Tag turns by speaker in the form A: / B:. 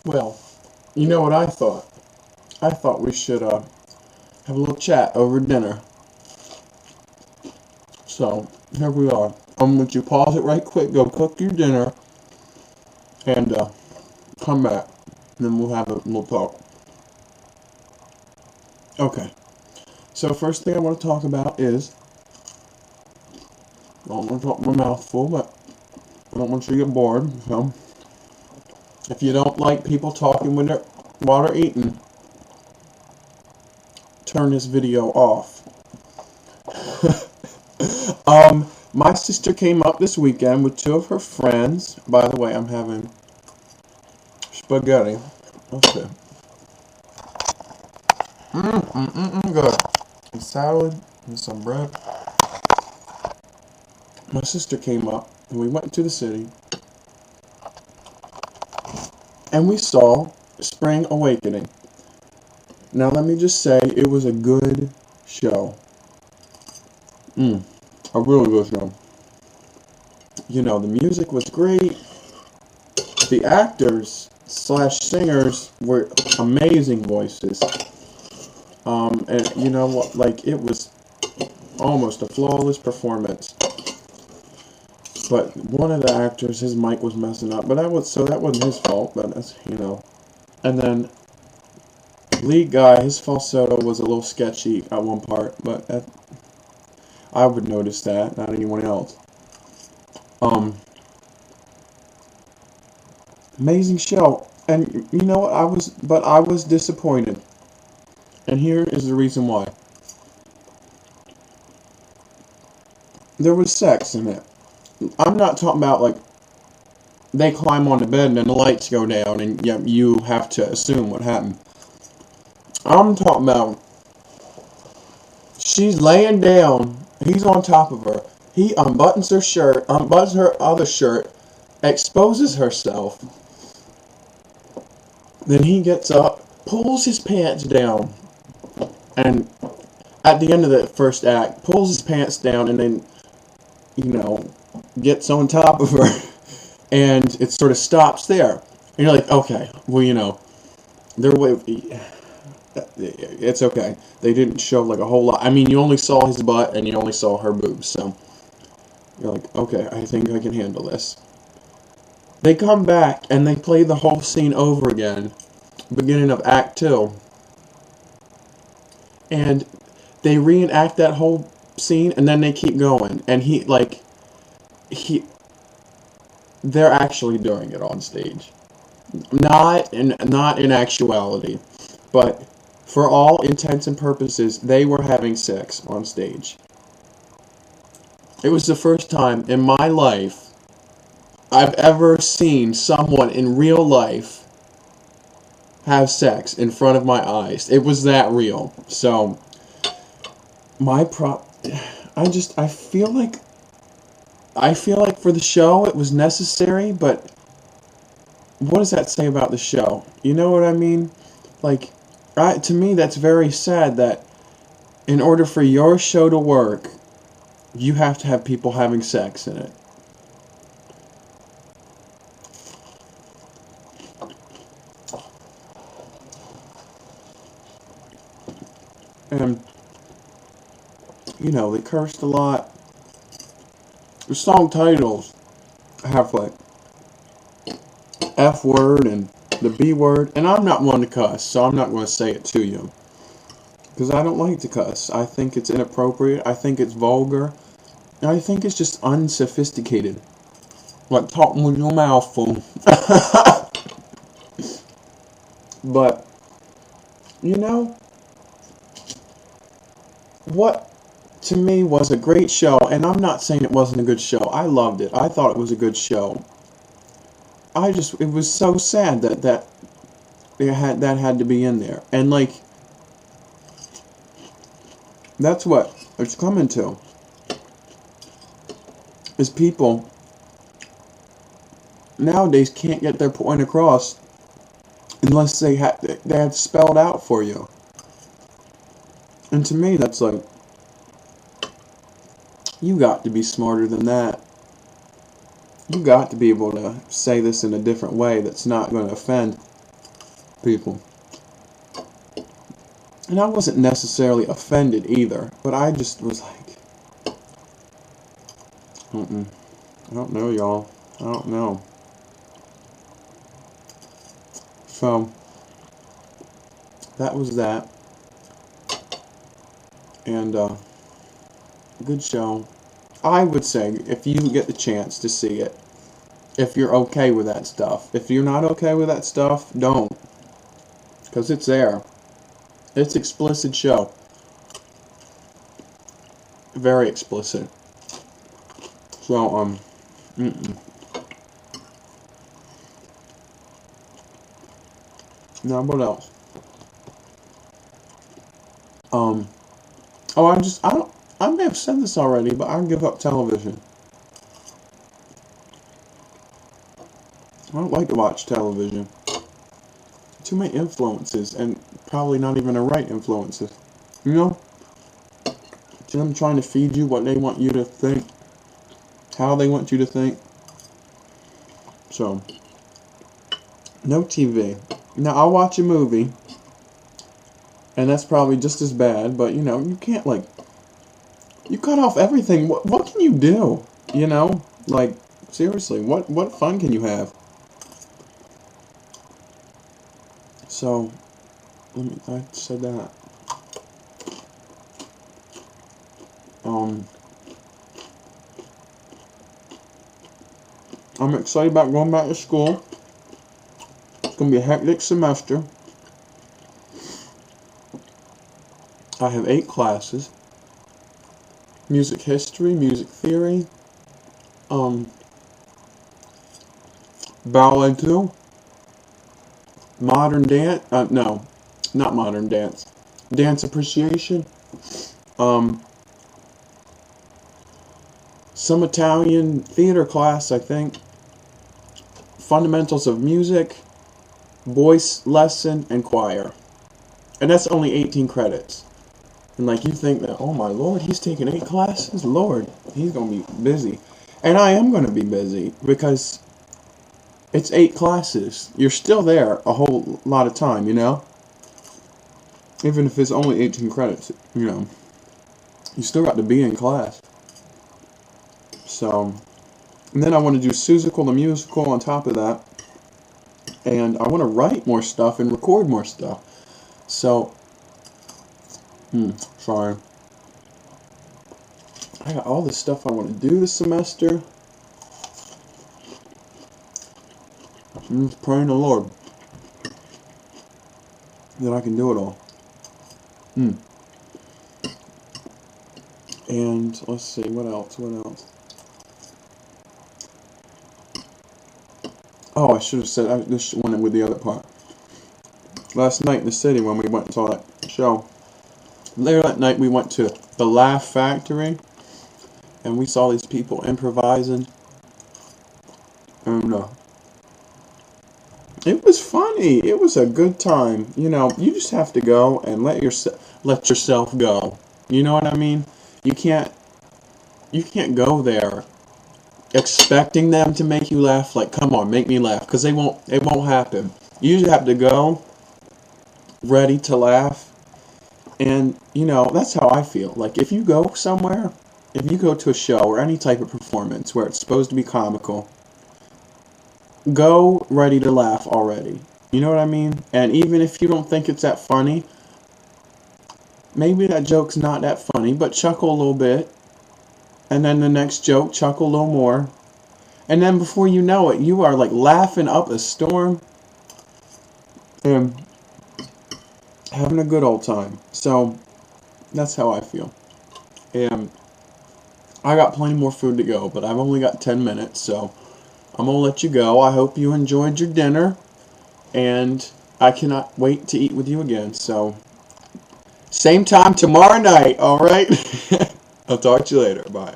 A: Well, you know what I thought? I thought we should have a little chat over dinner. So, here we are. Would you pause it right quick, go cook your dinner, and come back. And then we'll have a little talk. Okay. So, first thing I want to talk about is, I don't want to talk my mouth full, but I don't want you to get bored. So, if you don't like people talking while they're eating, turn this video off. My sister came up this weekend with two of her friends. By the way, I'm having spaghetti. Okay. Good. A salad and some bread. My sister came up and we went to the city and we saw Spring Awakening. Now let me just say it was a good show. A really good show. You know, the music was great. The actors slash singers were amazing voices. And you know what, like, it was almost a flawless performance. But one of the actors, his mic was messing up, but that wasn't his fault, but that's, you know. And then, lead guy, his falsetto was a little sketchy at one part, but I would notice that, not anyone else. Amazing show. And you know what, I was disappointed. And here is the reason why. There was sex in it. I'm not talking about, like, they climb on the bed and then the lights go down and you have to assume what happened. I'm talking about she's laying down, he's on top of her, he unbuttons her shirt, unbuttons her other shirt, exposes herself, then he gets up, pulls his pants down, and at the end of the first act, pulls his pants down and then, you know, gets on top of her, and it sort of stops there. And you're like, okay, well, you know, it's okay. They didn't show, like, a whole lot. I mean, you only saw his butt and you only saw her boobs, so you're like, okay, I think I can handle this. They come back and they play the whole scene over again, beginning of Act 2, and they reenact that whole scene and then they keep going, and they're actually doing it on stage. Not in actuality, but for all intents and purposes, they were having sex on stage. It was the first time in my life I've ever seen someone in real life have sex in front of my eyes. It was that real. So, I feel like for the show it was necessary, but what does that say about the show? You know what I mean? Like, to me that's very sad that in order for your show to work, you have to have people having sex in it. And, you know, they cursed a lot. The song titles have, like, F word and the B word, and I'm not one to cuss, so I'm not going to say it to you. Because I don't like to cuss. I think it's inappropriate, I think it's vulgar, and I think it's just unsophisticated. Like talking with your mouth full. But, you know, what to me was a great show, and I'm not saying it wasn't a good show. I loved it. I thought it was a good show. It was so sad that had to be in there. And, like, that's what it's coming to. Is people nowadays can't get their point across unless they have spelled out for you. And to me, that's like, you got to be smarter than that. You got to be able to say this in a different way that's not going to offend. people. And I wasn't necessarily offended either, but I just was like, I don't know, y'all. I don't know. So, that was that. And, good show. I would say, if you get the chance to see it, if you're okay with that stuff. If you're not okay with that stuff, don't. Because it's there. It's explicit show. Very explicit. So, now what else? Oh, I may have said this already, but I give up television. I don't like to watch television. Too many influences, and probably not even the right influences. You know? Them trying to feed you what they want you to think, how they want you to think. So, no TV. Now, I'll watch a movie, and that's probably just as bad, but, you know, you can't, like, you cut off everything. What can you do? You know? Like, seriously, what fun can you have? So, I said that. I'm excited about going back to school. It's going to be a hectic semester. I have 8 classes. Music history, music theory, ballet 2, modern dance, no, not modern dance, dance appreciation, some Italian theater class, I think, fundamentals of music, voice lesson, and choir. And that's only 18 credits. And like you think that, oh my lord, he's taking 8 classes? Lord, he's going to be busy. And I am going to be busy because it's 8 classes. You're still there a whole lot of time, you know? Even if it's only 18 credits, you know. You still got to be in class. So, and then I want to do Seussical the musical on top of that. And I want to write more stuff and record more stuff. So, sorry. I got all this stuff I want to do this semester. I'm just praying the Lord that I can do it all. And let's see, what else? Oh, I should have said, I just went in with the other part. Last night in the city when we went and saw that show, later that night we went to the Laugh Factory, and we saw these people improvising, and it was funny. It was a good time. You know, you just have to go and let yourself go. You know what I mean? You can't go there expecting them to make you laugh. Like, come on, make me laugh, because it won't happen. You just have to go ready to laugh. And you know, that's how I feel. Like, if you go somewhere, if you go to a show or any type of performance where it's supposed to be comical, go ready to laugh already. You know what I mean? And even if you don't think it's that funny, maybe that joke's not that funny, but chuckle a little bit. And then the next joke, chuckle a little more. And then before you know it, you are like laughing up a storm and having a good old time. So, that's how I feel. And I got plenty more food to go, but I've only got 10 minutes, so I'm going to let you go. I hope you enjoyed your dinner, and I cannot wait to eat with you again. So, same time tomorrow night, alright? I'll talk to you later. Bye.